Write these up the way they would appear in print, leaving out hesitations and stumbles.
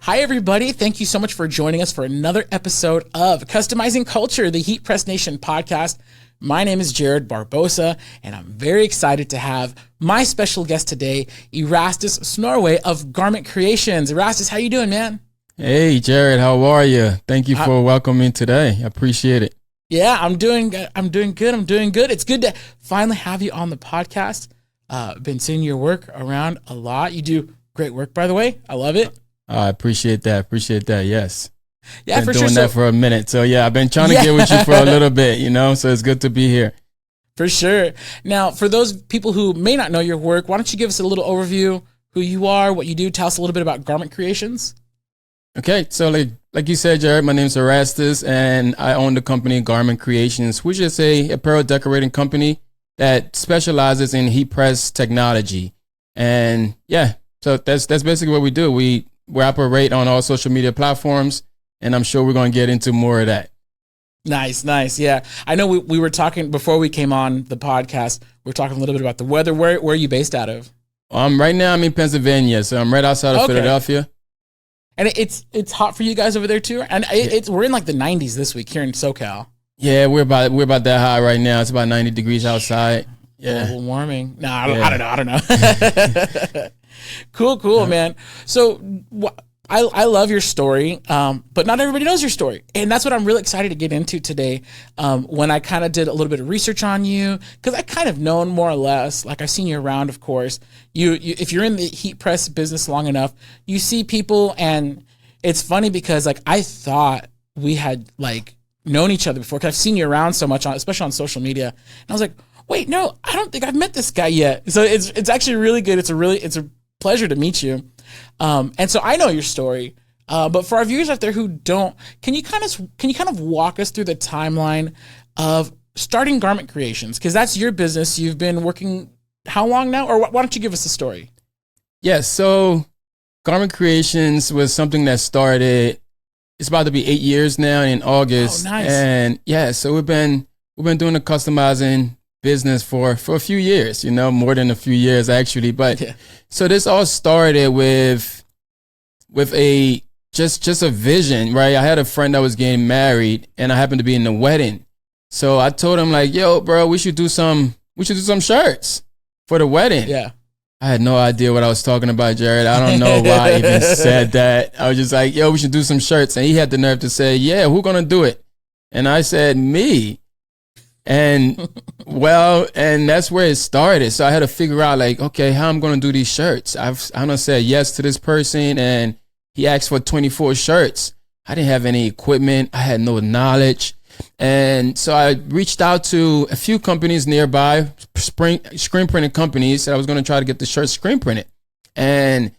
Hi, everybody. Thank you so much for joining us for another episode of Customizing Culture, the Heat Press Nation podcast. My name is Jared Barbosa, and I'm very excited to have my special guest today, Erastus Snorweah of Garment Creations. Erastus, how you doing, man? Hey, Jared, how are you? Thank you for welcoming today. I appreciate it. Yeah, I'm doing good. It's good to finally have you on the podcast. Been seeing your work around a lot. You do great work, by the way. I love it. I appreciate that. Yes. Yeah, been for doing sure. that for a minute. So yeah, I've been trying to get with you for a little bit, so it's good to be here. For sure. Now, for those people who may not know your work, why don't you give us a little overview, who you are, what you do? Tell us a little bit about Garment Creations. Okay, so like you said, Jared, my name is Erastus, and I own the company Garment Creations, which is a apparel decorating company that specializes in heat press technology. And yeah, so that's basically what we do. We operate on all social media platforms, and I'm sure we're going to get into more of that. Nice. Yeah. I know we were talking before we came on the podcast, we were talking a little bit about the weather. Where are you based out of? Right now I'm in Pennsylvania, so I'm right outside of Philadelphia. And it's hot for you guys over there too? And we're in like the 90s this week here in SoCal. Yeah, we're about that high right now. It's about 90 degrees outside. Yeah. Global warming. No, I don't know. Cool, man. So I love your story, but not everybody knows your story. And that's what I'm really excited to get into today. When I kind of did a little bit of research on you, because I kind of known more or less, like I've seen you around, of course. You if you're in the heat press business long enough, you see people, and it's funny because like I thought we had like known each other before, because I've seen you around so much, especially on social media. And I was like, wait, no, I don't think I've met this guy yet. So it's actually really good. It's a pleasure to meet you. And so I know your story, but for our viewers out there who don't, can you kind of walk us through the timeline of starting Garment Creations? Because that's your business. You've been working how long now? Or why don't you give us the story? Yes. So Garment Creations was something that started, it's about to be 8 years now in August. Oh, nice. And yeah, so we've been doing the customizing business for a few years, more than a few years actually. But So this all started with a just a vision, right? I had a friend that was getting married, and I happened to be in the wedding. So I told him like, yo, bro, we should do some shirts for the wedding. Yeah. I had no idea what I was talking about, Jared. I don't know why I even said that. I was just like, yo, we should do some shirts. And he had the nerve to say, yeah, who's going to do it? And I said, me. And and that's where it started. So I had to figure out like, okay, how I'm going to do these shirts. I said yes to this person, and he asked for 24 shirts. I didn't have any equipment. I had no knowledge. And so I reached out to a few companies nearby, screen printing companies. I was going to try to get the shirts screen printed. And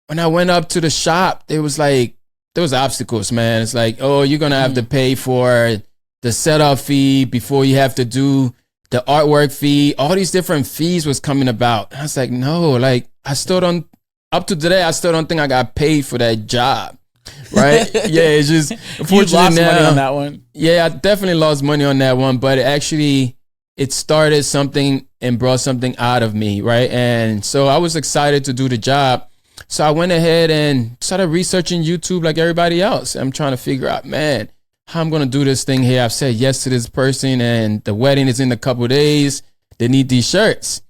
when I went up to the shop, there was obstacles, man. It's like, oh, you're going to have to pay for the setup fee before you have to do the artwork fee. All these different fees was coming about. And I was like, no, like up to today, I still don't think I got paid for that job. Right? Yeah, it's just unfortunately you lost money on that one. Yeah, I definitely lost money on that one, but it started something and brought something out of me, right? And so I was excited to do the job. So I went ahead and started researching YouTube like everybody else. I'm trying to figure out, man, how I'm going to do this thing here. I've said yes to this person, and the wedding is in a couple of days. They need these shirts.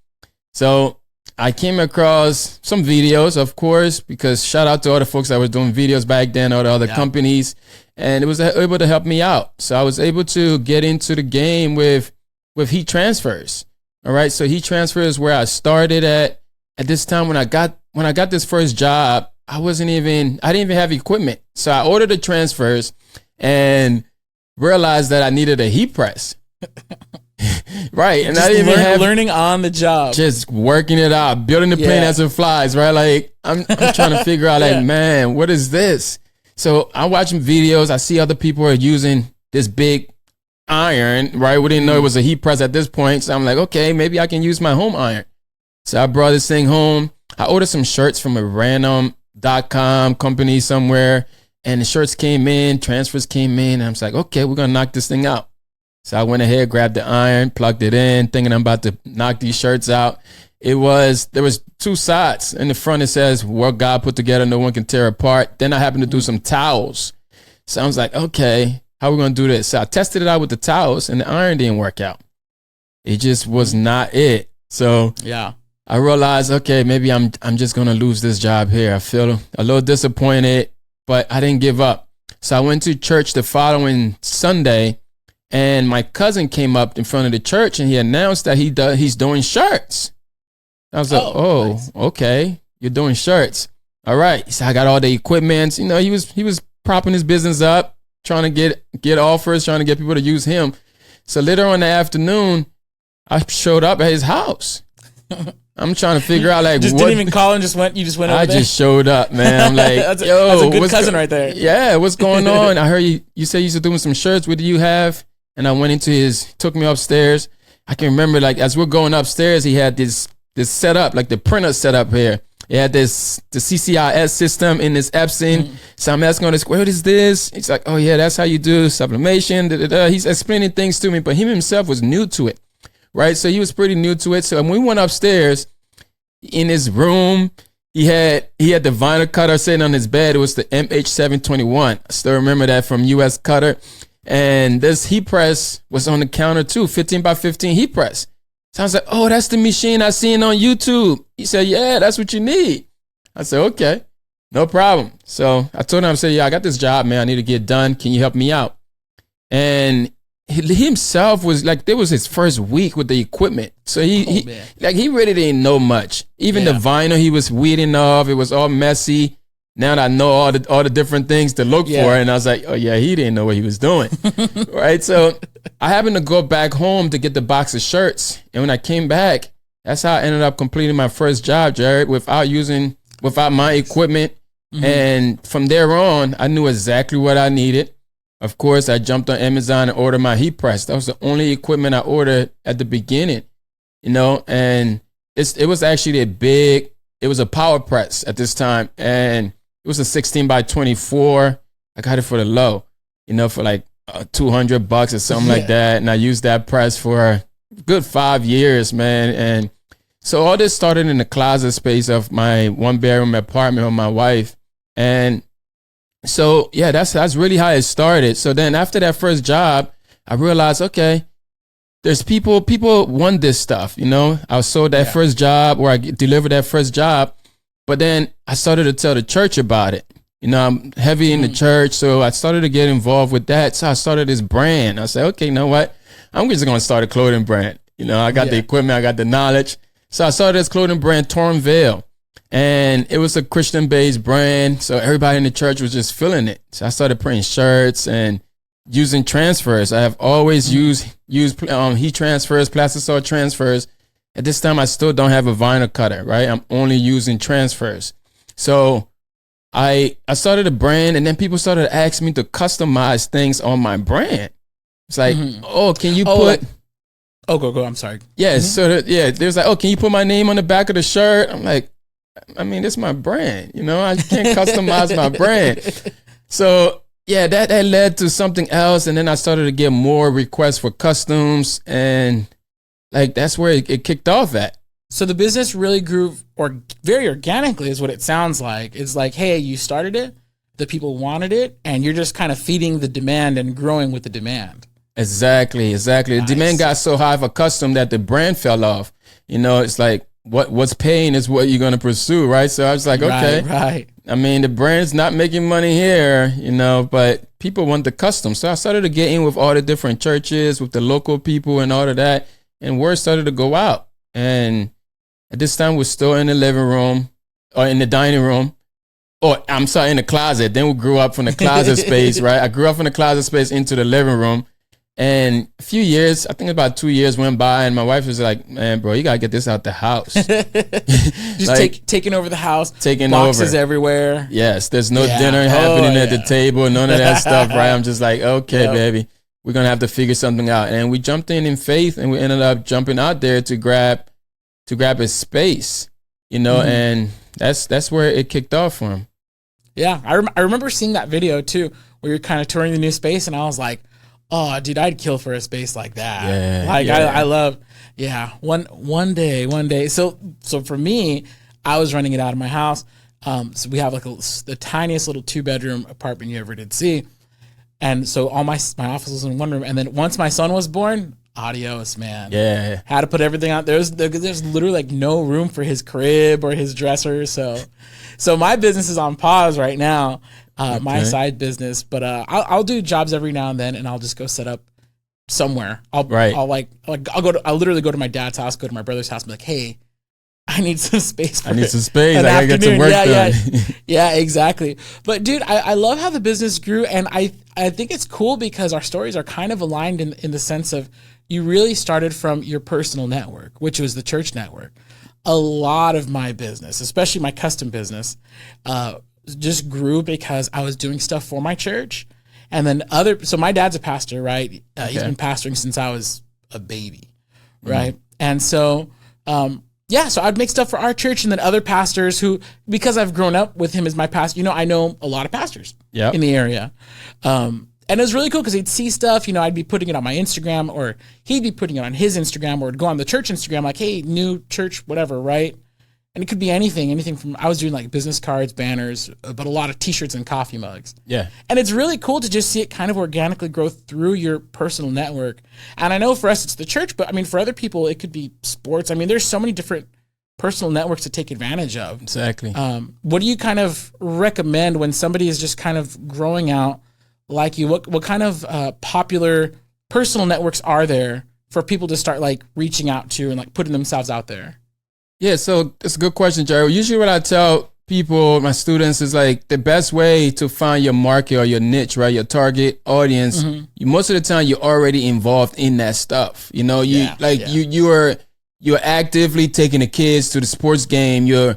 So I came across some videos, of course, because shout out to all the folks that were doing videos back then, all the other companies, and it was able to help me out. So I was able to get into the game with heat transfers. All right. So heat transfer is where I started at this time. When I got this first job, I didn't even have equipment. So I ordered the transfers and realized that I needed a heat press. Right. And just I didn't even learning on the job. Just working it out, building the plane as it flies, right? Like I'm trying to figure out like, man, what is this? So I'm watching videos. I see other people are using this big iron, right? We didn't know it was a heat press at this point. So I'm like, okay, maybe I can use my home iron. So I brought this thing home. I ordered some shirts from a random .com company somewhere, and the shirts came in, transfers came in, and I was like, okay, we're going to knock this thing out. So I went ahead, grabbed the iron, plugged it in, thinking I'm about to knock these shirts out. There was 2 sides. In the front, it says, what God put together, no one can tear apart. Then I happened to do some towels. So I was like, okay, how are we going to do this? So I tested it out with the towels, and the iron didn't work out. It just was not it. So yeah, I realized, okay, maybe I'm just going to lose this job here. I feel a little disappointed, but I didn't give up. So I went to church the following Sunday, and my cousin came up in front of the church, and he announced that he's doing shirts. I was like, oh, nice. Okay, you're doing shirts. All right. So I got all the equipment. You know, he was propping his business up, trying to get offers, trying to get people to use him. So later on in the afternoon, I showed up at his house. I'm trying to figure out like didn't even call and you just went over there? I just showed up, man. I'm like, that's a good cousin right there. Yeah, what's going on? I heard you said you were doing some shirts. What do you have? And I went into took me upstairs. I can remember like as we're going upstairs, he had this setup, like the printer setup here. It had the CCIS system in this Epson. Mm-hmm. So I'm asking this, what is this? He's like, oh yeah, that's how you do sublimation. He's explaining things to me, but him himself was new to it. Right, so he was pretty new to it. So when we went upstairs, in his room, he had the vinyl cutter sitting on his bed. It was the MH721. I still remember that from US Cutter. And this heat press was on the counter too, 15 by 15 heat press. So I was like, oh, that's the machine I seen on YouTube. He said, yeah, that's what you need. I said, okay, no problem. So I told him, I said, yeah, I got this job, man. I need to get done. Can you help me out? And he himself was like, it was his first week with the equipment. So he really didn't know much. Even the vinyl he was weeding off, it was all messy. Now that I know all the different things to look for, and I was like, oh yeah, he didn't know what he was doing. Right. So I happened to go back home to get the box of shirts. And when I came back, that's how I ended up completing my first job, Jared, without my equipment. Mm-hmm. And from there on, I knew exactly what I needed. Of course, I jumped on Amazon and ordered my heat press. That was the only equipment I ordered at the beginning, you know, and it was actually it was a power press at this time. And it was a 16 by 24. I got it for the low, you know, for like $200 or something like that. And I used that press for a good 5 years, man. And so all this started in the closet space of my 1-bedroom apartment with my wife. And so, yeah, that's really how it started. So then after that first job, I realized, okay, there's people want this stuff, you know. I sold that first job, or I delivered that first job, but then I started to tell the church about it. You know, I'm heavy in the church, so I started to get involved with that. So I started this brand. I said, okay, you know what? I'm just going to start a clothing brand. You know, I got the equipment, I got the knowledge. So I started this clothing brand, Torn Veil. And it was a Christian-based brand, so everybody in the church was just feeling it. So I started printing shirts and using transfers. I have always used heat transfers, plastic transfers. At this time, I still don't have a vinyl cutter, right? I'm only using transfers. So I started a brand, and then people started to ask me to customize things on my brand. It's like, oh, can you put... go. I'm sorry. Yeah, so there's like, oh, can you put my name on the back of the shirt? I'm like, I mean, it's my brand, you know, I can't customize my brand. So yeah, that led to something else. And then I started to get more requests for customs, and like, that's where it kicked off at. So the business really grew very organically is what it sounds like. It's like, hey, you started it, the people wanted it, and you're just kind of feeding the demand and growing with the demand. Exactly. Nice. The demand got so high for custom that the brand fell off. You know, it's like, what's paying is what you're going to pursue, right? So I was like, okay. Right. I mean, the brand's not making money here, you know, but people want the custom. So I started to get in with all the different churches, with the local people and all of that. And word started to go out. And at this time, we're still in the living room or in the dining room. Or I'm sorry, in the closet. Then we grew up from the closet space, right? I grew up from the closet space into the living room. And a few years, I think about 2 years went by, and my wife was like, man, bro, you got to get this out the house. Just like, taking over the house, taking boxes over everywhere. Yes, there's no dinner happening at the table, none of that stuff, right? I'm just like, okay, baby, we're going to have to figure something out. And we jumped in faith, and we ended up jumping out there to grab his space, you know, and that's where it kicked off for him. Yeah, I remember seeing that video, too, where you're kind of touring the new space, and I was like, Oh, dude, I'd kill for a space like that. Yeah, Like yeah. I love, yeah. One day. So for me, I was running it out of my house. So we have like the tiniest little 2-bedroom apartment you ever did see. And so all my office was in one room. And then once my son was born, adios, man. Yeah. Had to put everything out. There's literally like no room for his crib or his dresser. So my business is on pause right now. My side business, but I'll do jobs every now and then, and I'll just go set up somewhere. I'll literally go to my dad's house, go to my brother's house, and be like, hey, I need some space. I need some space. I gotta get some work done. Yeah, exactly. But dude, I love how the business grew, and I think it's cool because our stories are kind of aligned in the sense of you really started from your personal network, which was the church network. A lot of my business, especially my custom business, just grew because I was doing stuff for my church. And then so my dad's a pastor, right? He's been pastoring since I was a baby, right? And so, so I'd make stuff for our church, and then other pastors who, because I've grown up with him as my pastor, I know a lot of pastors in the area. And it was really cool because he'd see stuff, I'd be putting it on my Instagram, or he'd be putting it on his Instagram, or it'd go on the church Instagram, like, hey, new church, whatever, right? And it could be anything from, I was doing like business cards, banners, but a lot of t-shirts and coffee mugs. Yeah. And it's really cool to just see it kind of organically grow through your personal network. And I know for us, it's the church, but I mean, for other people, it could be sports. I mean, there's so many different personal networks to take advantage of. Exactly. What do you kind of recommend when somebody is just kind of growing out like you? What kind of popular personal networks are there for people to start like reaching out to and like putting themselves out there? Yeah, so it's a good question, Jerry. Usually what I tell people, my students, is like the best way to find your market or your niche, right? Your target audience. Most of the time you're already involved in that stuff. You're actively taking the kids to the sports game. You're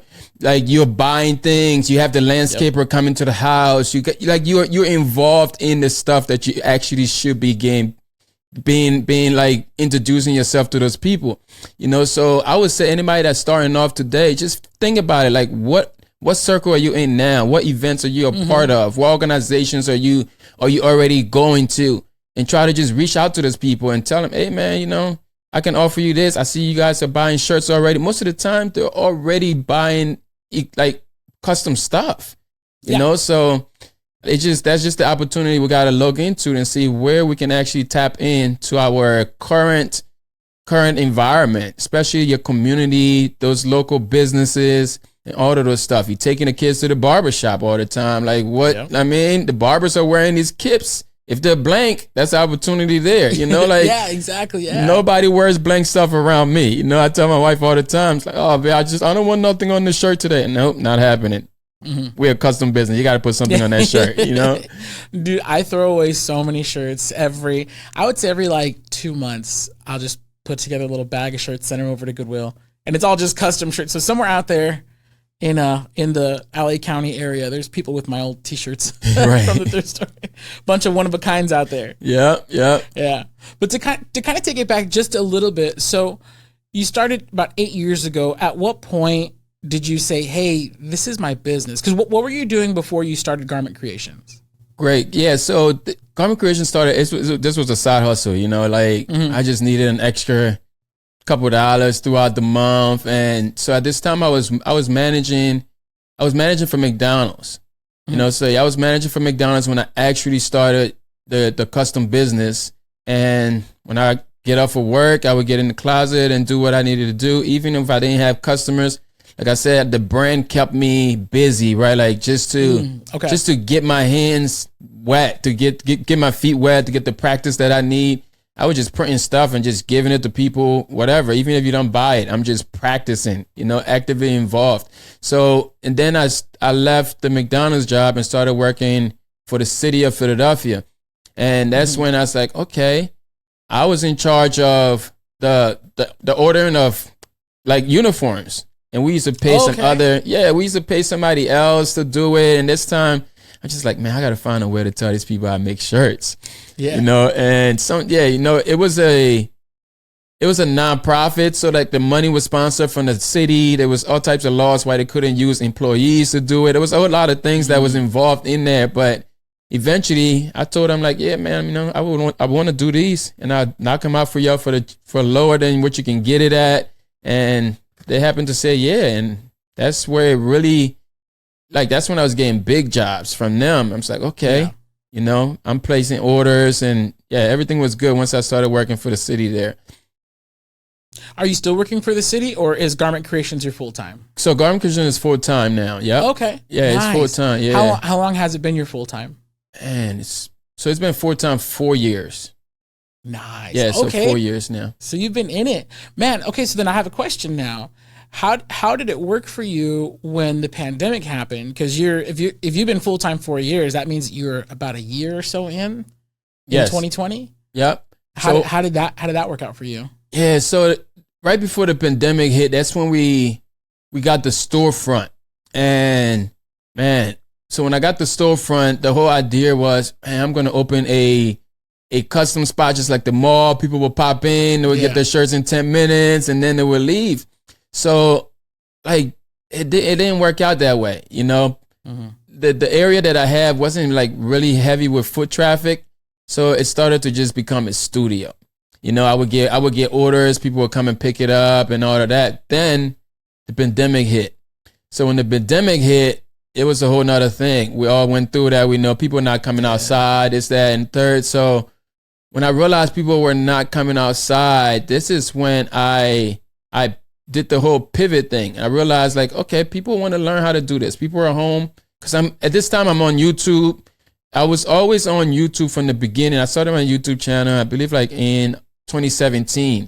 buying things. You have the landscaper coming to the house. You're involved in the stuff that you actually should be being like introducing yourself to those people, so I would say anybody that's starting off today, just think about it. Like what circle are you in now? What events are you a part of? What organizations are you already going to? And try to just reach out to those people and tell them, hey man, I can offer you this. I see you guys are buying shirts already. Most of the time they're already buying like custom stuff, so that's just the opportunity we got to look into and see where we can actually tap into our current environment, especially your community, those local businesses, and all of those stuff. You're taking the kids to the barbershop all the time. Like I mean, the barbers are wearing these kips. If they're blank, that's the opportunity there. Yeah, exactly. Yeah. Nobody wears blank stuff around me. I tell my wife all the time, it's like, oh, man, I don't want nothing on the shirt today. Nope, not happening. We're a custom business. You got to put something on that shirt, Dude, I throw away so many shirts I would say every like 2 months, I'll just put together a little bag of shirts, send them over to Goodwill. And it's all just custom shirts. So somewhere out there in the LA County area, there's people with my old t-shirts from the thrift store. Bunch of one-of-a-kinds out there. Yeah. But to kind of take it back just a little bit. So you started about 8 years ago. At what point did you say, hey, this is my business? Because what were you doing before you started Garment Creations? Great. Yeah. So Garment Creations started, this was a side hustle, I just needed an extra couple of dollars throughout the month. And so at this time I was managing for McDonald's, so I was managing for McDonald's when I actually started the custom business. And when I get up for work, I would get in the closet and do what I needed to do. Even if I didn't have customers, like I said, the brand kept me busy, right? Like just to get my hands wet, to get my feet wet, to get the practice that I need. I was just printing stuff and just giving it to people, whatever. Even if you don't buy it, I'm just practicing, actively involved. So, and then I left the McDonald's job and started working for the city of Philadelphia. And that's when I was like, okay, I was in charge of the ordering of like uniforms. And we used to pay we used to pay somebody else to do it. And this time I'm just like, man, I got to find a way to tell these people I make shirts, and it was a nonprofit. So like the money was sponsored from the city. There was all types of laws why they couldn't use employees to do it. There was a whole lot of things that was involved in there, but eventually I told them like, yeah, man, I want to do these, and I'll knock them out for y'all for lower than what you can get it at. And they happened to say, yeah. And that's where it really, like, that's when I was getting big jobs from them. I'm just like, okay, I'm placing orders, and everything was good once I started working for the city there. Are you still working for the city, or is Garment Creations your full time? So Garment Creations is full time now. Yeah. Okay. Yeah, nice. It's full time. Yeah. How long has it been your full time? And it's been full time 4 years. Nice. Yeah. So 4 years now. So you've been in it, man. Okay. So then I have a question now. How did it work for you when the pandemic happened? Because if you've been full time 4 years, that means you're about a year or so in 2020. Yep. How did that work out for you? Yeah. So right before the pandemic hit, that's when we got the storefront, and man. So when I got the storefront, the whole idea was, man, I'm going to open a custom spot just like the mall. People will pop in, they would get their shirts in 10 minutes, and then they would leave. So, like, it didn't work out that way, Mm-hmm. The area that I have wasn't, like, really heavy with foot traffic, so it started to just become a studio. I would get orders, people would come and pick it up and all of that. Then the pandemic hit. So when the pandemic hit, it was a whole nother thing. We all went through that. We know people not coming outside, this, that, and third. So when I realized people were not coming outside, this is when I did the whole pivot thing. I realized, like, okay, people want to learn how to do this. People are home, because at this time I'm on YouTube. I was always on YouTube from the beginning. I started my YouTube channel, I believe, like in 2017.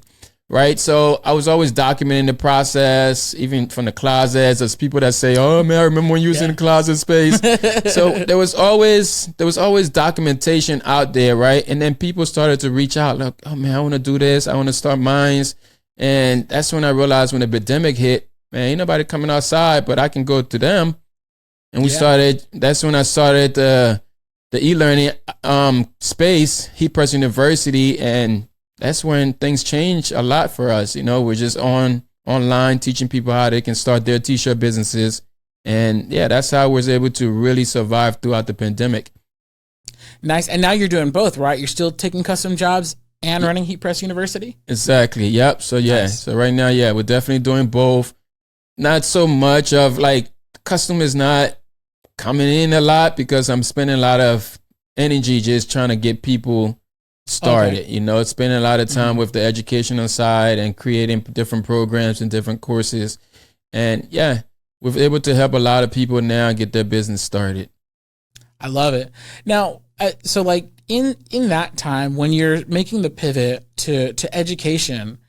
Right. So I was always documenting the process, even from the closets. There's people that say, oh man, I remember when you was in the closet space. So there was always documentation out there. Right. And then people started to reach out, like, oh man, I want to do this. I want to start mines. And that's when I realized, when the pandemic hit, man, ain't nobody coming outside, but I can go to them. And that's when I started the e-learning space, Heat Press University. And that's when things change a lot for us. We're just online teaching people how they can start their t-shirt businesses. And that's how I was able to really survive throughout the pandemic. Nice. And now you're doing both, right? You're still taking custom jobs and running Heat Press University? Exactly. Yep. So nice. So right now, we're definitely doing both. Not so much of, like, custom is not coming in a lot, because I'm spending a lot of energy just trying to get people started. Spending a lot of time with the educational side and creating different programs and different courses. And we're able to help a lot of people now get their business started. I love it. Now, so like in that time when you're making the pivot to education,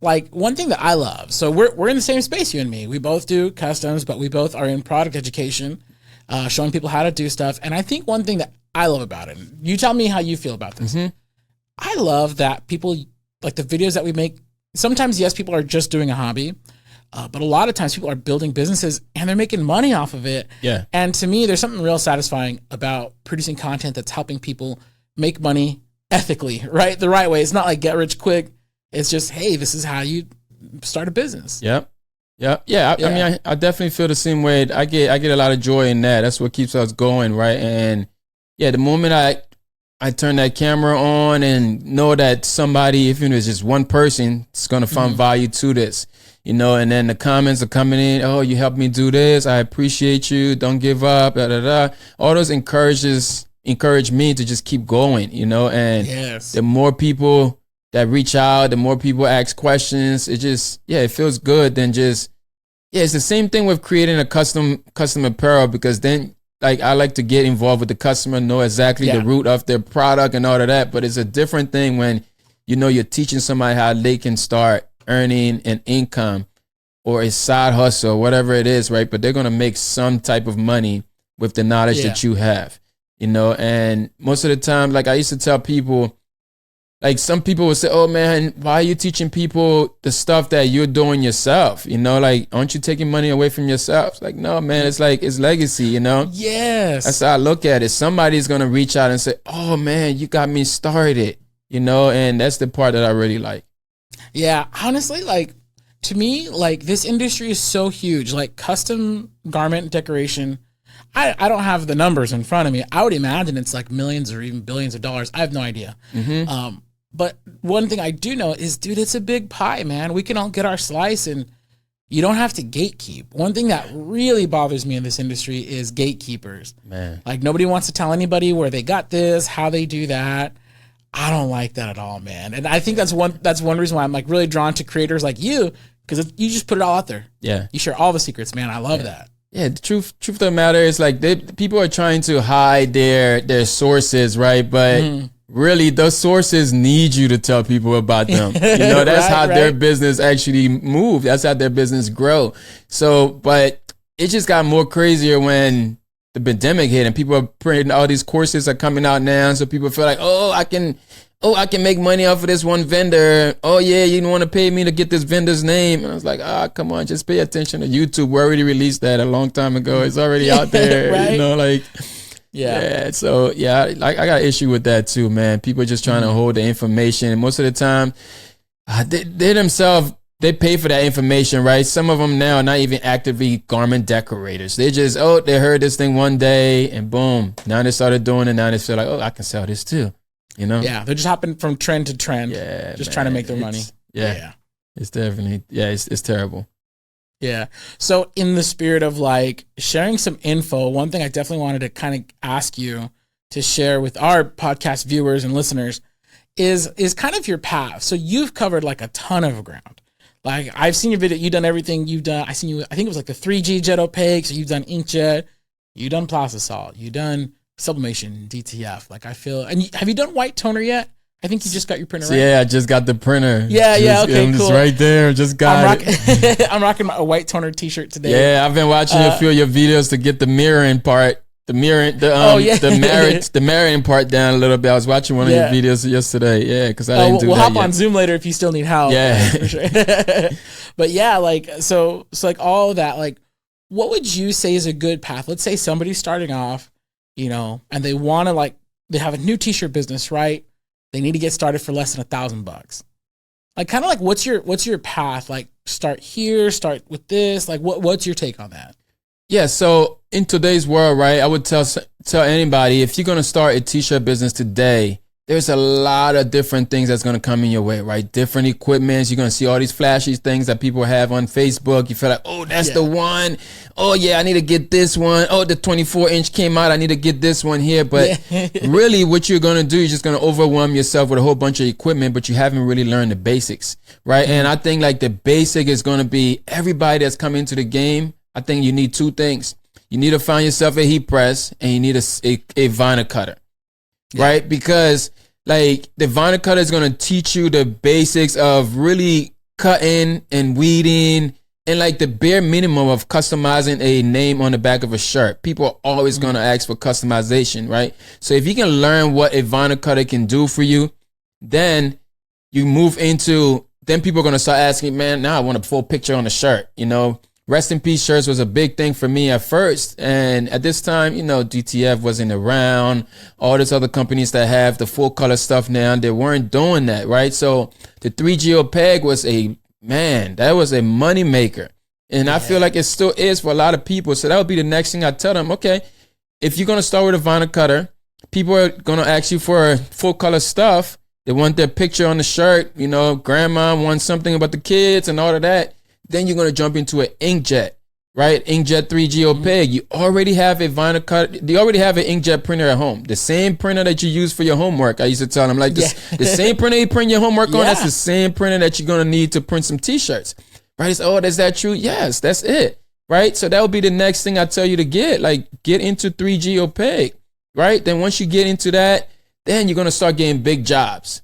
like one thing that I love, so we're in the same space, you and me. We both do customs, but we both are in product education, showing people how to do stuff. And I think one thing that I love about it, you tell me how you feel about this. Mm-hmm. I love that people, like the videos that we make, sometimes, yes, people are just doing a hobby, but a lot of times people are building businesses and they're making money off of it. Yeah. And to me, there's something real satisfying about producing content that's helping people make money ethically, right? The right way. It's not like get rich quick. It's just, hey, this is how you start a business. Yep. Yeah. I mean, I definitely feel the same way. I get a lot of joy in that. That's what keeps us going, right? And the moment I turn that camera on and know that somebody, even if it's just one person, is going to find value to this, and then the comments are coming in. Oh, you helped me do this. I appreciate you. Don't give up. Da, da, da. All those encourage me to just keep going, and the more people that reach out, the more people ask questions, it just, it feels good than just, it's the same thing with creating a custom apparel, because then, like, I like to get involved with the customer, know exactly the root of their product and all of that. But it's a different thing when, you're teaching somebody how they can start earning an income or a side hustle, whatever it is, right? But they're going to make some type of money with the knowledge that you have, and most of the time, like I used to tell people, like some people would say, oh man, why are you teaching people the stuff that you're doing yourself? Like, aren't you taking money away from yourself? It's like, no, man, it's like, it's legacy, Yes. That's how I look at it. Somebody's going to reach out and say, oh man, you got me started, and that's the part that I really like. Yeah. Honestly, like, to me, like, this industry is so huge. Like, custom garment decoration, I don't have the numbers in front of me. I would imagine it's like millions or even billions of dollars. I have no idea. But one thing I do know is, dude, it's a big pie, man. We can all get our slice, and you don't have to gatekeep. One thing that really bothers me in this industry is gatekeepers. Man. Like, nobody wants to tell anybody where they got this, how they do that. I don't like that at all, man. And I think that's one reason why I'm like really drawn to creators like you, because you just put it all out there. Yeah. You share all the secrets, man. I love that. Yeah, the truth of the matter is, like, people are trying to hide their sources, right? But really, those sources need you to tell people about them. You know, that's how their business actually move. That's how their business grow. So, but it just got more crazier when the pandemic hit and people are printing, all these courses are coming out now. So people feel like, I can make money off of this one vendor. Oh yeah, you want to pay me to get this vendor's name? And I was like, come on, just pay attention to YouTube. We already released that a long time ago. It's already out there. Right? You know, like, yeah. So yeah, like I got an issue with that too, man. People are just trying to hold the information. And most of the time, they themselves, they pay for that information, right? Some of them now are not even actively garment decorators. They just, they heard this thing one day and boom, now they started doing it. Now they feel like, I can sell this too. You know? Yeah, they're just hopping from trend to trend. Yeah, just trying to make their money. Yeah. It's definitely, it's terrible. Yeah. So in the spirit of like sharing some info, one thing I definitely wanted to kind of ask you to share with our podcast viewers and listeners is kind of your path. So you've covered like a ton of ground. Like, I've seen your video, you've done everything you've done. I think it was like the 3G jet opaque. So you've done inkjet, you've done plastisol, you've done sublimation, DTF. Like, I feel, and have you done white toner yet? I think you just got your printer, right? Yeah, I just got the printer. Yeah, okay, I'm cool. just right there, just got it. I'm rocking a white toner t-shirt today. Yeah, I've been watching a few of your videos to get the mirroring part. The marrying part down a little bit. I was watching one of your videos yesterday. Yeah, because I didn't do that We'll hop yet. on Zoom later if you still need help. Yeah. For sure. But yeah, like, so like all of that, like, what would you say is a good path? Let's say somebody's starting off, you know, and they want to, like, they have a new t-shirt business, right? They need to get started for less than $1,000. Like, kind of like, what's your path? Like, start here, start with this. Like, what's your take on that? Yeah, so in today's world, right, I would tell anybody, if you're going to start a t-shirt business today, there's a lot of different things that's going to come in your way, right? Different equipments. You're going to see all these flashy things that people have on Facebook. You feel like, that's the one. Oh, yeah, I need to get this one. Oh, the 24-inch came out. I need to get this one here. But really what you're going to do, you're just going to overwhelm yourself with a whole bunch of equipment, but you haven't really learned the basics, right? And I think like the basic is going to be everybody that's come into the game. I think you need two things. You need to find yourself a heat press and you need a vinyl cutter, right? Because like the vinyl cutter is going to teach you the basics of really cutting and weeding and like the bare minimum of customizing a name on the back of a shirt. People are always going to ask for customization, right? So if you can learn what a vinyl cutter can do for you, then you move into, then people are going to start asking, man, now I want a full picture on the shirt, you know? Rest in peace shirts was a big thing for me at first. And at this time, you know, DTF wasn't around. All these other companies that have the full color stuff now, they weren't doing that, right? So the 3G opaque was that was a money maker. And I feel like it still is for a lot of people. So that would be the next thing I tell them. Okay, if you're going to start with a vinyl cutter, people are going to ask you for full color stuff. They want their picture on the shirt. You know, grandma wants something about the kids and all of that. Then you're going to jump into an inkjet, right? Inkjet 3G opaque. You already have a vinyl cut. You already have an inkjet printer at home. The same printer that you use for your homework. I used to tell them, like, the same printer you print your homework on, that's the same printer that you're going to need to print some t-shirts, right? It's, is that true? Yes, that's it, right? So that would be the next thing I tell you to get. Like, get into 3G opaque, right? Then once you get into that, then you're going to start getting big jobs.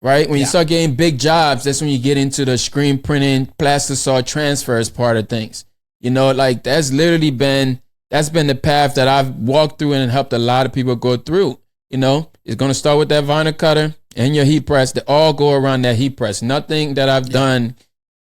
Right? When you start getting big jobs, that's when you get into the screen printing, plastisol transfers part of things. You know, like that's been the path that I've walked through and helped a lot of people go through. You know, it's going to start with that vinyl cutter and your heat press. They all go around that heat press. Nothing that I've done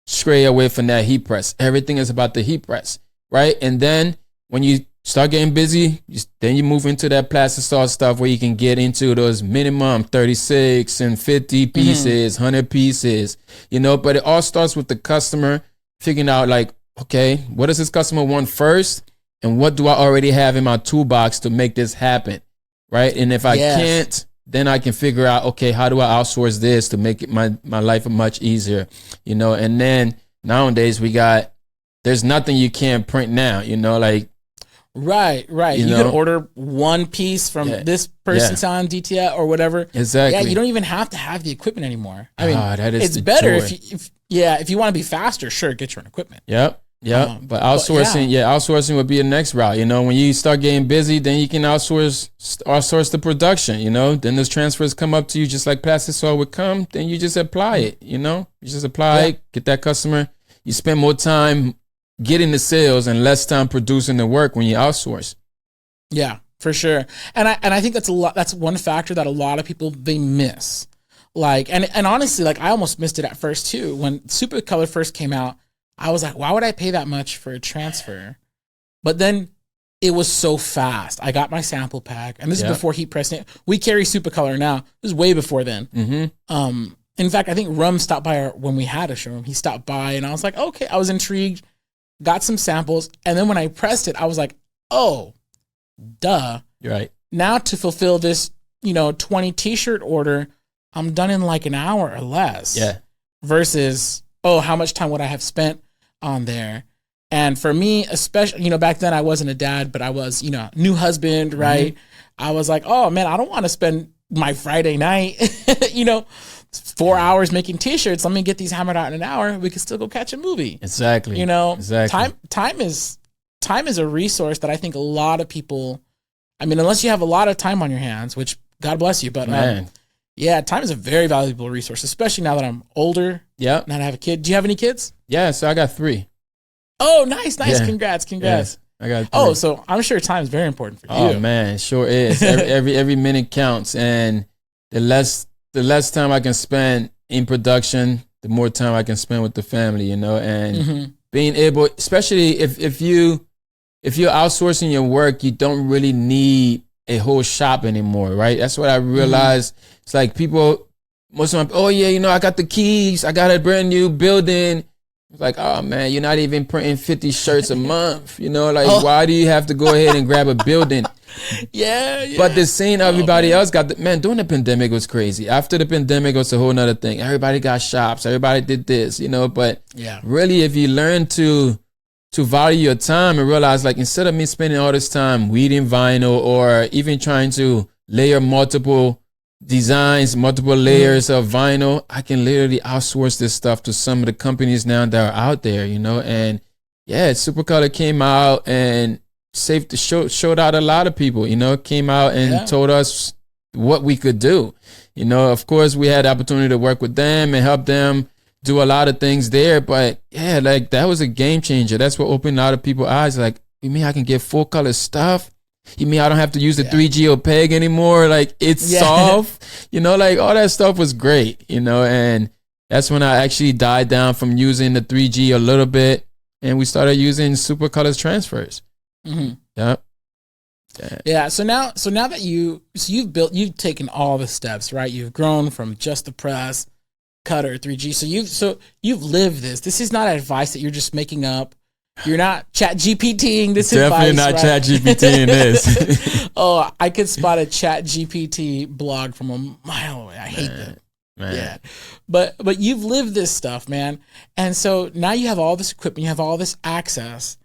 stray away from that heat press. Everything is about the heat press. Right? And then when you start getting busy, then you move into that plastisol stuff where you can get into those minimum 36 and 50 pieces, 100 pieces, you know, but it all starts with the customer figuring out like, okay, what does this customer want first? and what do I already have in my toolbox to make this happen, right? And if I can't, then I can figure out, okay, how do I outsource this to make it my life much easier, you know? And then nowadays there's nothing you can't print now, you know, like. Right. You can order one piece from this person selling DTF or whatever. Exactly. Yeah, you don't even have to have the equipment anymore. I mean, that is it's better if you want to be faster, sure, get your own equipment. Yep. But outsourcing would be the next route. You know, when you start getting busy, then you can outsource the production, you know, then those transfers come up to you just like plastic saw would come. Then you just apply it, you know, it, get that customer. You spend more time getting the sales and less time producing the work when you outsource. Yeah, for sure. And I think that's one factor that a lot of people, they miss. Like, and honestly, like I almost missed it at first too. When Supercolor first came out, I was like, why would I pay that much for a transfer? But then it was so fast. I got my sample pack, and this is before heat pressing. We carry Supercolor now. This is way before then. Mm-hmm. In fact, I think Rum stopped by when we had a showroom. He stopped by, and I was like, okay, I was intrigued. Got some samples, and then when I pressed it, I was like, oh, duh. You're right. Now to fulfill this, 20 t-shirt order, I'm done in like an hour or less. Yeah. Versus, how much time would I have spent on there? And for me, especially, back then I wasn't a dad, but I was, new husband, right? Mm-hmm. I was like, oh man, I don't want to spend my Friday night, 4 hours making t-shirts. Let me get these hammered out in an hour. We can still go catch a movie. Exactly. Exactly. Time is a resource that I think a lot of people, I mean, unless you have a lot of time on your hands, which God bless you, but time is a very valuable resource, especially now that I'm older. Yeah. Now that I have a kid. Do you have any kids? Yeah. So I got 3. Oh, nice. Yeah. Congrats. Yeah, I got 3. Oh, so I'm sure time is very important for you. Oh man, sure is. every minute counts, and the less time I can spend in production, the more time I can spend with the family, and being able, especially if you're outsourcing your work, you don't really need a whole shop anymore, right? That's what I realized. It's like people, most of them, I got the keys, I got a brand new building. It's like, oh man, you're not even printing 50 shirts a month, why do you have to go ahead and grab a building? Yeah. But the scene everybody else got, during the pandemic was crazy. After the pandemic, it was a whole nother thing. Everybody got shops, everybody did this, but really if you learn to value your time and realize, like, instead of me spending all this time weeding vinyl or even trying to layer multiple designs, multiple layers of vinyl, I can literally outsource this stuff to some of the companies now that are out there, and Supercolor came out and showed out a lot of people, came out and told us what we could do. Of course we had the opportunity to work with them and help them do a lot of things there, but that was a game changer. That's what opened a lot of people's eyes. Like, you mean I can get full color stuff? You mean I don't have to use the 3G or PEG anymore? Like, it's soft, all that stuff was great, and that's when I actually died down from using the 3G a little bit, and we started using Supercolor's transfers. Mm-hmm. Yep. Yeah. So now that you've taken all the steps, right? You've grown from just the press, cutter, 3G. So you've lived this. This is not advice that you're just making up. You're not chat GPTing this Definitely advice. Definitely not chat GPTing this. Oh, I could spot a chat GPT blog from a mile away. I hate that. Man. Yeah. But you've lived this stuff, man. And so now you have all this equipment, you have all this access.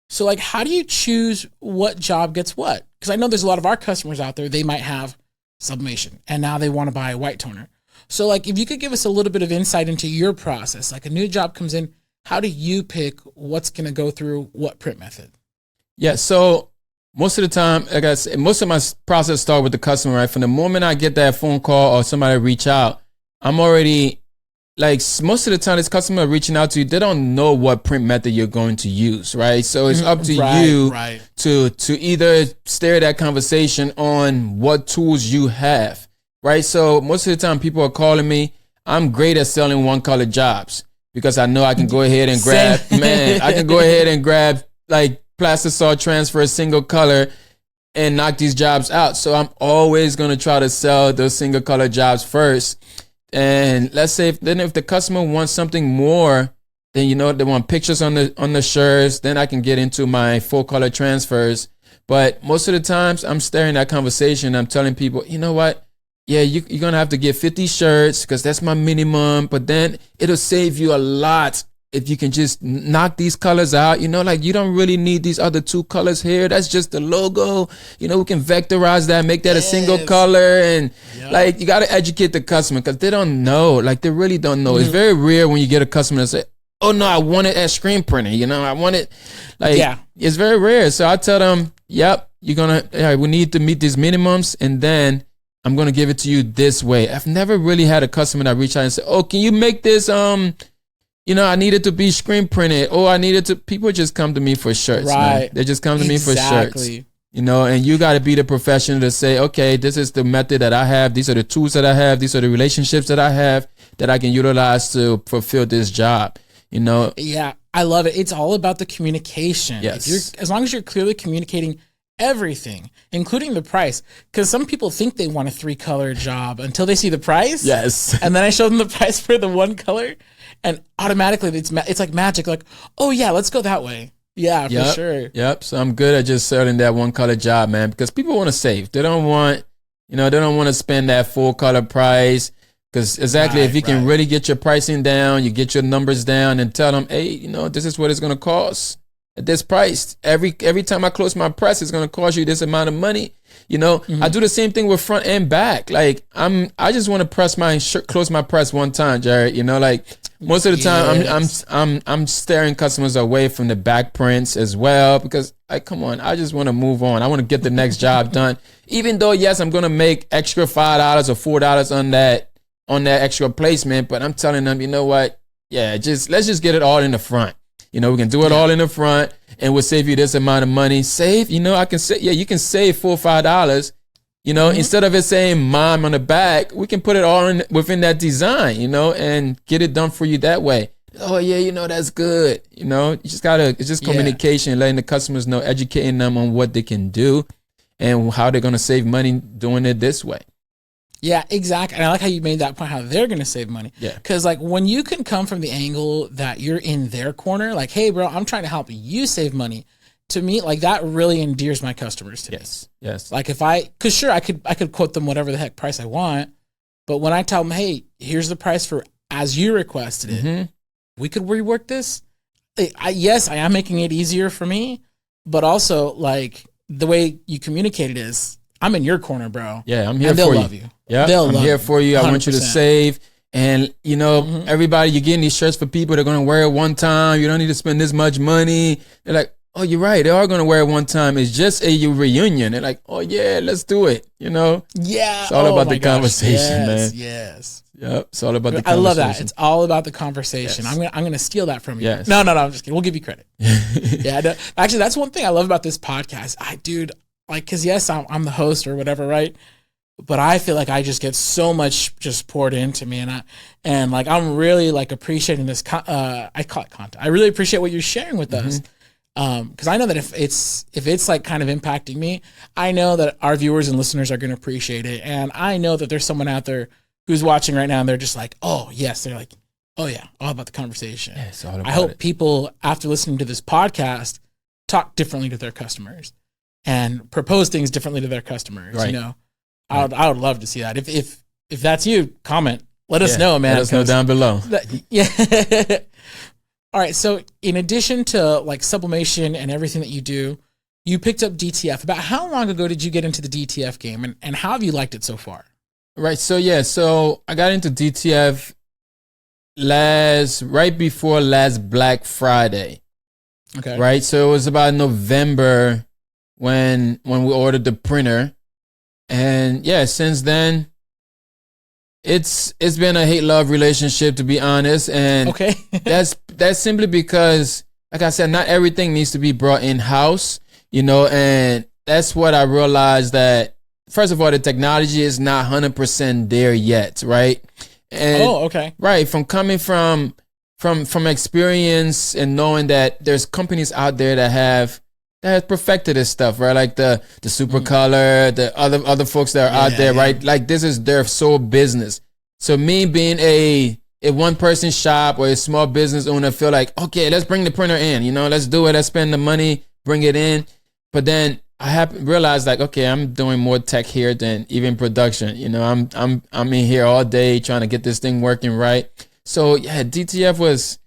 So like, how do you choose what job gets what? Because I know there's a lot of our customers out there, they might have sublimation and now they want to buy a white toner. So like, if you could give us a little bit of insight into your process, like a new job comes in, how do you pick what's going to go through what print method? Yeah. So most of the time, like I said, most of my process starts with the customer, right? From the moment I get that phone call or somebody reach out, I'm already, like, most of the time this customer reaching out to you, they don't know what print method you're going to use, right? So it's up to you to either steer that conversation on what tools you have, right? So most of the time people are calling me. I'm great at selling one color jobs because I know I can go ahead and grab, I can go ahead and grab like plastic saw transfer single color and knock these jobs out. So I'm always going to try to sell those single color jobs first. And let's say if the customer wants something more Then they want pictures on the shirts. Then I can get into my full color transfers. But most of the times I'm staring that conversation. I'm telling people, you know what? Yeah, you're going to have to get 50 shirts because that's my minimum. But then it'll save you a lot if you can just knock these colors out. Like you don't really need these other 2 colors here. That's just the logo. We can vectorize that, make that a single color. And like you got to educate the customer because they don't know. Like they really don't know. It's very rare when you get a customer that say, oh no, I want it as screen printing. I want it. Like, it's very rare. So I tell them, yep, we need to meet these minimums, and then I'm going to give it to you this way. I've never really had a customer that reach out and say, oh, can you make this, I need it to be screen printed. Oh, people just come to me for shirts. Right. Man. They just come to me for shirts. And you got to be the professional to say, okay, this is the method that I have. These are the tools that I have. These are the relationships that I have that I can utilize to fulfill this job. Yeah, I love it. It's all about the communication. Yes. As long as you're clearly communicating everything, including the price, because some people think they want a 3-color job until they see the price. Yes. And then I show them the price for the 1 color, and automatically it's like magic. Like, oh yeah, let's go that way. Yeah, for sure. Yep. So I'm good at just selling that 1-color job, man, because people want to save. They don't want, they don't want to spend that full color price. Because if you can really get your pricing down, you get your numbers down and tell them, hey, this is what it's going to cost at this price. Every time I close my press, it's going to cost you this amount of money. I do the same thing with front and back. Like I just want to close my press one time, Jared. Like most of the time I'm steering customers away from the back prints as well, because come on, I just want to move on. I want to get the next job done. Even though, yes, I'm going to make extra $5 or $4 on that extra placement, but I'm telling them, you know what? Yeah, let's just get it all in the front. We can do it all in the front, and we'll save you this amount of money. Save, I can say, you can save $4 or $5. Instead of it saying mom on the back, we can put it all within that design, and get it done for you that way. Oh yeah, that's good. It's just communication, letting the customers know, educating them on what they can do and how they're going to save money doing it this way. Yeah, exactly. And I like how you made that point, how they're going to save money. Yeah. Because like when you can come from the angle that you're in their corner, like, hey, bro, I'm trying to help you save money. To me, like that really endears my customers to me. Yes. Like because sure, I could quote them whatever the heck price I want. But when I tell them, hey, here's the price for as you requested it, we could rework this. Yes, I am making it easier for me. But also like the way you communicate it is, I'm in your corner, bro. Yeah, I'm here and for you. They'll love you. Yeah, I'm here for you. 100%. I want you to save. And, everybody, you're getting these shirts for people. They're going to wear it one time. You don't need to spend this much money. They're like, oh, you're right. They are going to wear it one time. It's just a reunion. They're like, oh, yeah, let's do it. Yeah. It's all about the conversation, man. Yes. Yep. It's all about the conversation. I love that. It's all about the conversation. Yes. I'm gonna steal that from you. Yes. No, I'm just kidding. We'll give you credit. Yeah. Actually, that's one thing I love about this podcast. Because yes, I'm the host or whatever, right? But I feel like I just get so much just poured into me, and I'm really like appreciating this. I call it content. I really appreciate what you're sharing with us, because I know that if it's like kind of impacting me, I know that our viewers and listeners are going to appreciate it, and I know that there's someone out there who's watching right now, and they're just like, oh yes, they're like, oh yeah, all about the conversation. Yeah, it's all about I hope people after listening to this podcast talk differently to their customers and propose things differently to their customers. Right. I would love to see that. If that's you, comment. Let us know, man. Let us know down below. Yeah. All right. So in addition to like sublimation and everything that you do, you picked up DTF. About how long ago did you get into the DTF game, and how have you liked it so far? Right. So I got into DTF right before last Black Friday. Okay. Right. So it was about November when we ordered the printer. And yeah, since then, it's been a hate-love relationship, to be honest. And okay. that's simply because, like I said, not everything needs to be brought in-house, and that's what I realized, that first of all, the technology is not 100% there yet, right? And, okay. Right, from coming from experience and knowing that there's companies out there that have perfected this stuff, right? Like the Super Color, the other folks that are out there, right? Like this is their sole business. So me being a if one person shop or a small business owner feel like, okay, let's bring the printer in, you know, let's do it, let's spend the money, bring it in. But then I have realized like, okay, I'm doing more tech here than even production. You know, I'm in here all day trying to get this thing working right. So yeah, DTF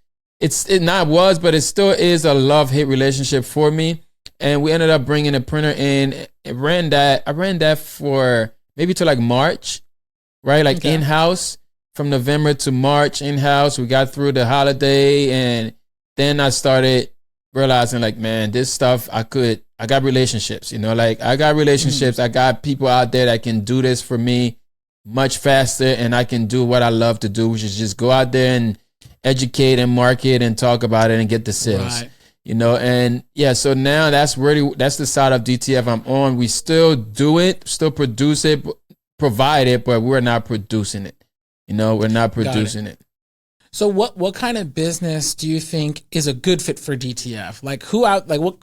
but it still is a love-hate relationship for me. And we ended up bringing a printer in. I ran that for maybe to like March, right? Like in-house from November to March in-house. We got through the holiday, and then I started realizing like, man, this stuff I got relationships, you know, like I got relationships. I got people out there that can do this for me much faster, and I can do what I love to do, which is just go out there and educate and market and talk about it and get the sales. Right. You know, and yeah, so now that's the side of DTF I'm on. We still do it, still produce it, provide it, but we're not producing it. You know, we're not producing it. So what kind of business do you think is a good fit for DTF? Like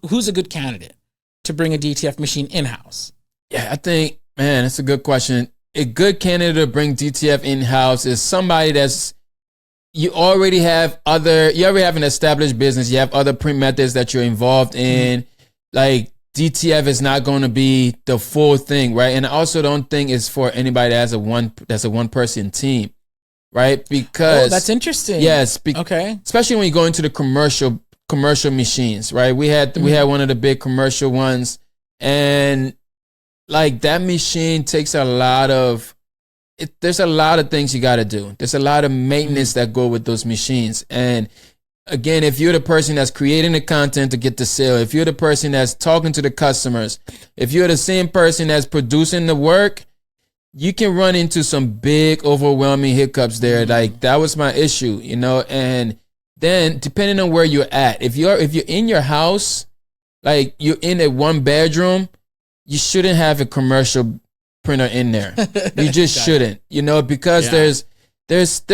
who's a good candidate to bring a DTF machine in-house? Yeah, I think, man, that's a good question. A good candidate to bring DTF in-house is somebody you already have an established business. You have other print methods that you're involved in. Like DTF is not going to be the full thing, right? And I also don't think it's for anybody that's a one person team, right? Because that's interesting. Yes, okay. Especially when you go into the commercial machines, right? We had one of the big commercial ones, and like that machine takes there's a lot of things you got to do. There's a lot of maintenance that go with those machines. And again, if you're the person that's creating the content to get the sale, if you're the person that's talking to the customers, if you're the same person that's producing the work, you can run into some big, overwhelming hiccups there. Like that was my issue, you know. And then depending on where you're at, if you're in your house, like you're in a 1-bedroom, you shouldn't have a commercial printer in there. You just shouldn't, you know, because there's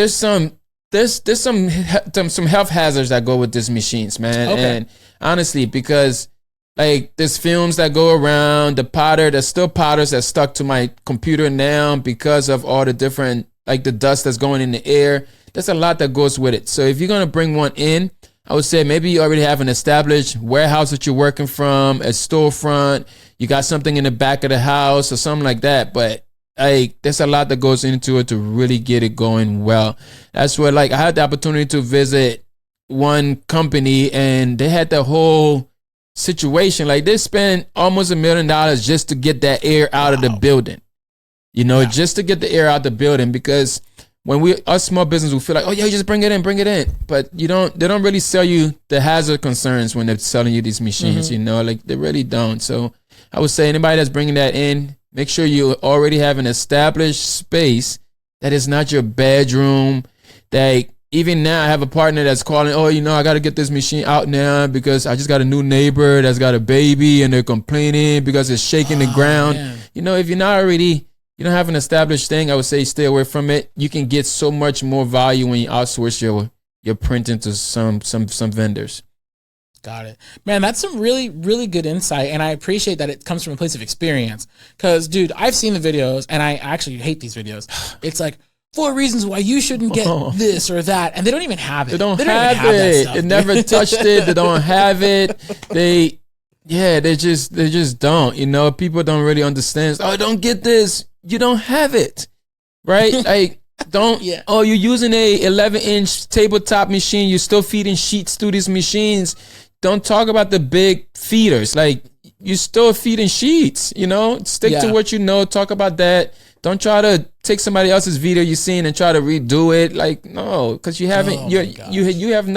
some health hazards that go with these machines, man. Okay. And honestly, because like there's films that go around, there's still powders that stuck to my computer now because of all the different, like the dust that's going in the air. There's a lot that goes with it. So if you're going to bring one in, I would say maybe you already have an established warehouse that you're working from, a storefront, you got something in the back of the house or something like that. But like, there's a lot that goes into it to really get it going well. That's where, like, I had the opportunity to visit one company, and they had the whole situation. Like, they spent almost $1 million just to get that air out of the building. You know, just to get the air out the building, because when us small business, we feel like, oh yeah, just bring it in. But they don't really sell you the hazard concerns when they're selling you these machines, you know, like they really don't. So I would say anybody that's bringing that in, make sure you already have an established space that is not your bedroom. That even now I have a partner that's calling, oh, you know, I got to get this machine out now because I just got a new neighbor that's got a baby and they're complaining because it's shaking the ground. Man. You know, if you don't have an established thing, I would say stay away from it. You can get so much more value when you outsource your printing to some vendors. Got it. Man, that's some really, really good insight. And I appreciate that it comes from a place of experience. Because, dude, I've seen the videos, and I actually hate these videos. It's like 4 reasons why you shouldn't get this or that. And they don't even have it. They don't have it. They never touched it. They don't have it. They just don't. You know, people don't really understand. Oh, don't get this. You don't have it, right? Like, don't. Yeah. Oh, you're using a 11-inch tabletop machine. You're still feeding sheets through these machines. Don't talk about the big feeders. Like, you're still feeding sheets. You know, stick to what you know. Talk about that. Don't try to take somebody else's video you've seen and try to redo it. Like, no, because you haven't. You have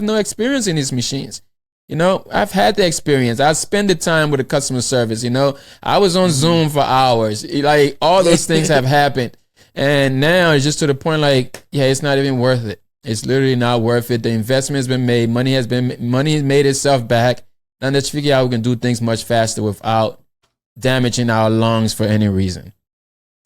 no experience in these machines. You know, I've had the experience. I spend the time with the customer service. You know, I was on Zoom for hours. Like, all those things have happened. And now it's just to the point like, yeah, it's not even worth it. It's literally not worth it. The investment has been made. Money has made itself back. Now let's figure out how we can do things much faster without damaging our lungs for any reason.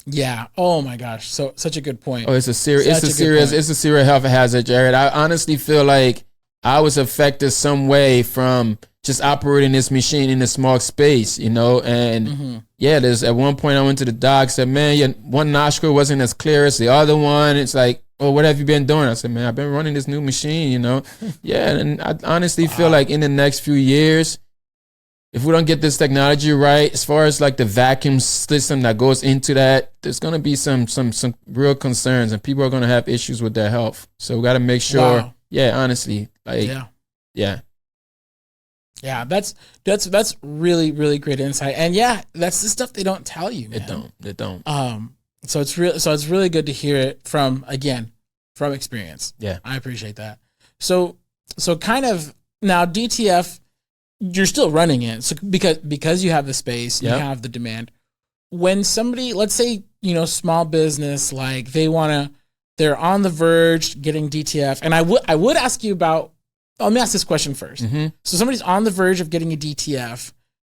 Yeah. Oh my gosh. So such a good point. Oh, it's a serious health hazard, Jared. I honestly feel like I was affected some way from just operating this machine in a small space, you know. And there's at one point I went to the doc, said, man, one nostril wasn't as clear as the other one. It's like, "Oh, what have you been doing?" I said, "Man, I've been running this new machine, you know." Yeah, and I honestly feel like in the next few years, if we don't get this technology right, as far as like the vacuum system that goes into that, there's gonna be some real concerns, and people are gonna have issues with their health. So we got to make sure. Wow. Yeah, honestly, like, yeah. Yeah, that's really, really great insight. And yeah, that's the stuff they don't tell you, man. They don't. So it's really good to hear it from experience. Yeah. I appreciate that. So kind of now DTF, you're still running it. So because you have the space, you have the demand. When somebody, let's say, you know, small business, like they're on the verge getting DTF, and I would ask you about. Let me ask this question first. Mm-hmm. So somebody's on the verge of getting a DTF,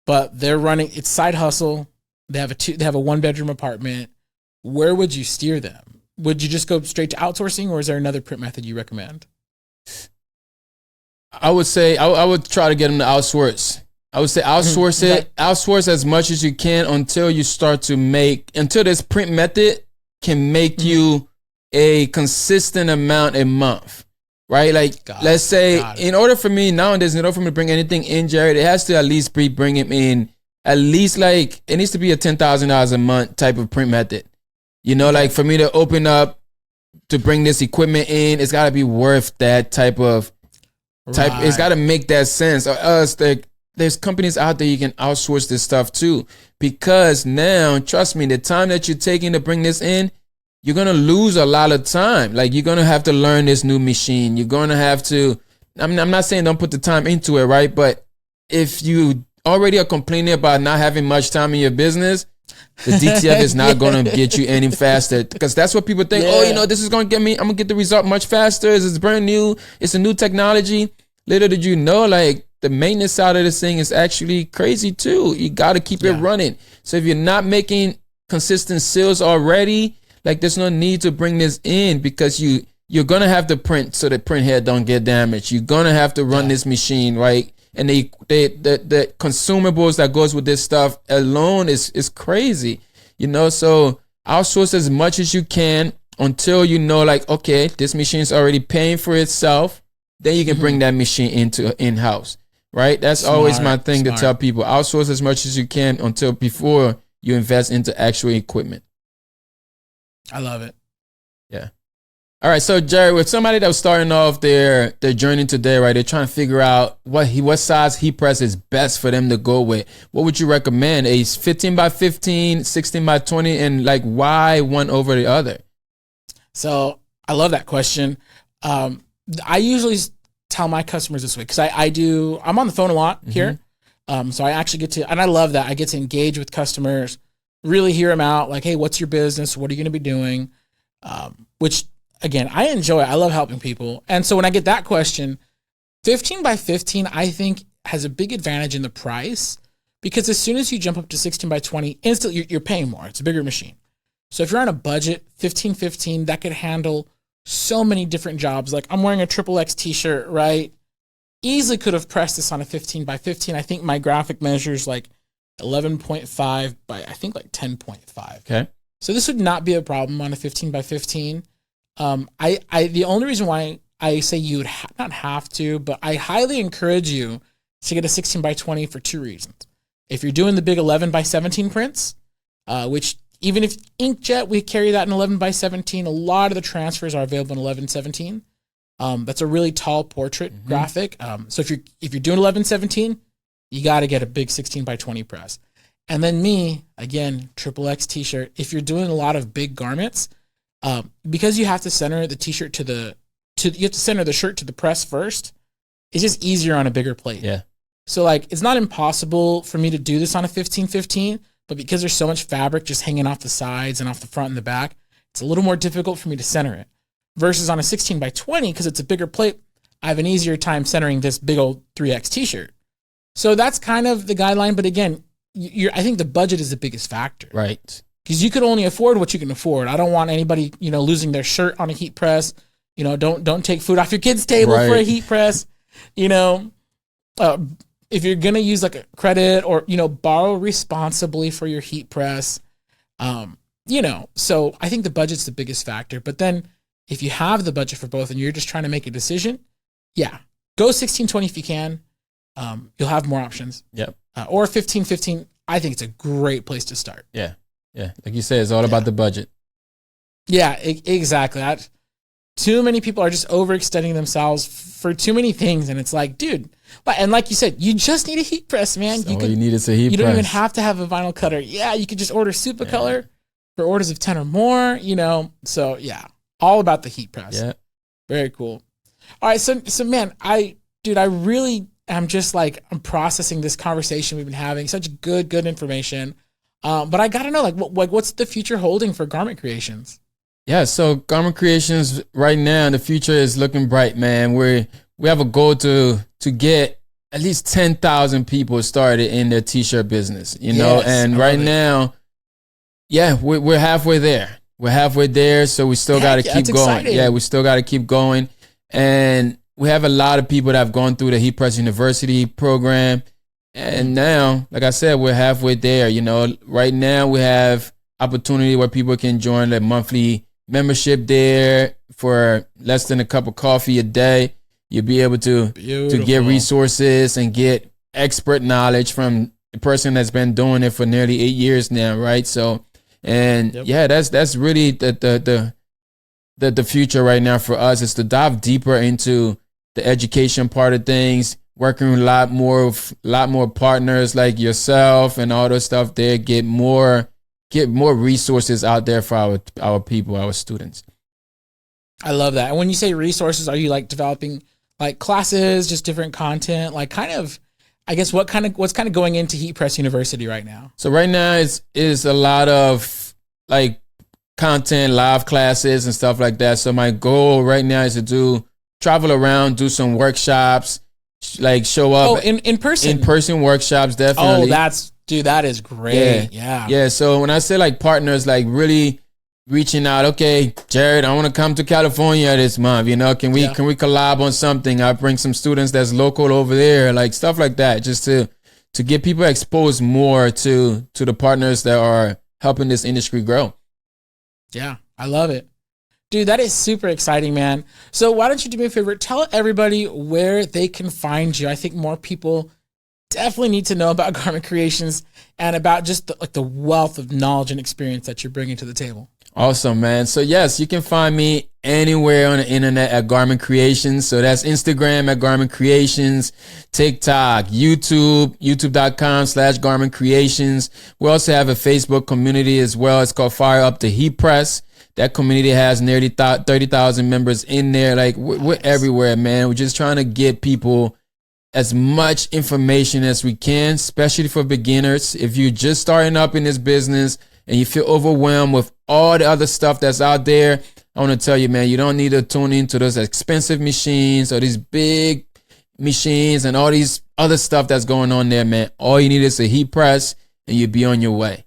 but they're running, it's side hustle. They have a 1-bedroom apartment. Where would you steer them? Would you just go straight to outsourcing, or is there another print method you recommend? I would say I would try to get them to outsource. I would say outsource it. Outsource as much as you can until you start to until this print method can make you a consistent amount a month. Right? Like, let's say, in order for me to bring anything in, Jared, it has to at least be bringing in at least, like, it needs to be a $10,000 a month type of print method. You know, like, for me to open up to bring this equipment in, it's got to be worth that type. It's got to make that sense. Or else there's companies out there you can outsource this stuff to. Because now, trust me, the time that you're taking to bring this in, you're going to lose a lot of time. Like, you're going to have to learn this new machine. You're going to have to, I'm not saying don't put the time into it, right? But if you already are complaining about not having much time in your business, the DTF is not going to get you any faster. Because that's what people think. Oh, you know, this is going to get me, I'm going to get the result much faster. It's brand new. It's a new technology. Little did you know, like, the maintenance side of this thing is actually crazy too. You got to keep it running. So if you're not making consistent sales already, like, there's no need to bring this in, because you're going to have to print so the print head don't get damaged. You're going to have to run this machine, right? And the consumables that goes with this stuff alone is crazy, you know? So outsource as much as you can until you know, like, okay, this machine's already paying for itself. Then you can bring that machine into in-house, right? That's always my thing to tell people. Outsource as much as you can before you invest into actual equipment. I love it. Yeah. All right. So, Jerry, with somebody that was starting off their journey today, right? They're trying to figure out what size heat press is best for them to go with. What would you recommend? A 15 by 15, 16 by 20, and like, why one over the other? So I love that question. I usually tell my customers this way, because I'm on the phone a lot here. So I actually get to, and I love that. I get to engage with customers, really hear them out, like, hey, what's your business? What are you going to be doing? Which, again, I enjoy. I love helping people. And so when I get that question, 15 by 15, I think, has a big advantage in the price, because as soon as you jump up to 16 by 20, instantly you're paying more. It's a bigger machine. So if you're on a budget, 15, that could handle so many different jobs. Like, I'm wearing a XXX t-shirt, right? Easily could have pressed this on a 15 by 15. I think my graphic measures like 11.5 by, I think, like 10.5. Okay. So this would not be a problem on a 15 by 15. The only reason why I say you would not have to, but I highly encourage you to get a 16 by 20 for 2 reasons. If you're doing the big 11 by 17 prints, which even if inkjet, we carry that in 11 by 17, a lot of the transfers are available in 11/17. That's a really tall portrait graphic. So if you're doing 11/17, you got to get a big 16 by 20 press. And then me, again, XXX t-shirt. If you're doing a lot of big garments, because you have to center the t-shirt you have to center the shirt to the press first. It's just easier on a bigger plate. Yeah. So like, it's not impossible for me to do this on a 15/15, but because there's so much fabric just hanging off the sides and off the front and the back, it's a little more difficult for me to center it. Versus on a 16 by 20, because it's a bigger plate, I have an easier time centering this big old 3X t-shirt. So that's kind of the guideline. But again, I think the budget is the biggest factor. Right. Because you could only afford what you can afford. I don't want anybody, losing their shirt on a heat press. Don't take food off your kid's table for a heat press. If you're going to use like a credit or, borrow responsibly for your heat press, so I think the budget's the biggest factor. But then if you have the budget for both and you're just trying to make a decision, yeah, go 1620 if you can. You'll have more options. Yep. Or 1515. I think it's a great place to start. Yeah. Yeah. Like you said, it's all about the budget. Yeah, exactly. Too many people are just overextending themselves for too many things. And it's like, dude, and like you said, you just need a heat press, man. All you need is a heat press. You don't even have to have a vinyl cutter. Yeah, you could just order Super Color for orders of 10 or more, So, yeah, all about the heat press. Yeah. Very cool. All right, so man, I really am just like, I'm processing this conversation we've been having. Such good information. But I got to know, what's the future holding for Garment Creations? Yeah, so Garment Creations right now, the future is looking bright, man. We have a goal to get at least 10,000 people started in their t-shirt business, and right now, we're halfway there. We're halfway there, so we still got to keep going. Exciting. Yeah, we still got to keep going. And we have a lot of people that have gone through the Heat Press University program. And now, like I said, we're halfway there. Right now we have opportunity where people can join the monthly membership there for less than a cup of coffee a day. You'll be able to get resources and get expert knowledge from the person that's been doing it for nearly 8 years now, right? So, that's really the future right now for us, is to dive deeper into the education part of things, working with a lot more partners like yourself and all those stuff there, get more resources out there for our people, our students. I love that. And when you say resources, are you like developing like classes, just different content, like kind of, I guess what's kind of going into Heat Press University right now? So right now is a lot of like content, live classes and stuff like that. So my goal right now is to travel around, do some workshops, like show up in person workshops, definitely. That is great. Yeah. So when I say like partners, like really reaching out, okay, Jared, I want to come to California this month, can we collab on something? I bring some students that's local over there, like stuff like that, just to get people exposed more to the partners that are helping this industry grow. Yeah, I love it. Dude, that is super exciting, man. So why don't you do me a favor? Tell everybody where they can find you. I think more people definitely need to know about Garment Creations and about just the wealth of knowledge and experience that you're bringing to the table. Awesome, man. So yes, you can find me anywhere on the internet at Garment Creations. So that's Instagram at Garment Creations, TikTok, youtube.com/Garment Creations. We also have a Facebook community as well. It's called Fire Up the Heat Press. That community has nearly 30,000 members in there. Like we're everywhere, man. We're just trying to get people as much information as we can, especially for beginners. If you're just starting up in this business and you feel overwhelmed with all the other stuff that's out there, I want to tell you, man, you don't need to tune into those expensive machines or these big machines and all these other stuff that's going on there, man. All you need is a heat press and you'll be on your way.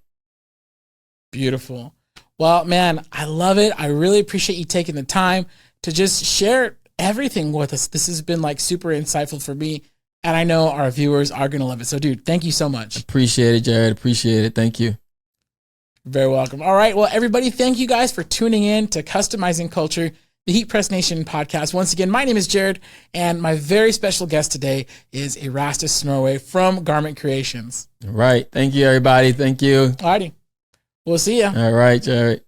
Beautiful. Well, man, I love it. I really appreciate you taking the time to just share everything with us. This has been like super insightful for me, and I know our viewers are going to love it. So, dude, thank you so much. Appreciate it, Jared. Appreciate it. Thank you. Very welcome. All right. Well, everybody, thank you guys for tuning in to Customizing Culture, the Heat Press Nation podcast. Once again, my name is Jared, and my very special guest today is Erastus Snorweah from Garment Creations. All right. Thank you, everybody. Thank you. All righty. We'll see ya. All right, Jared.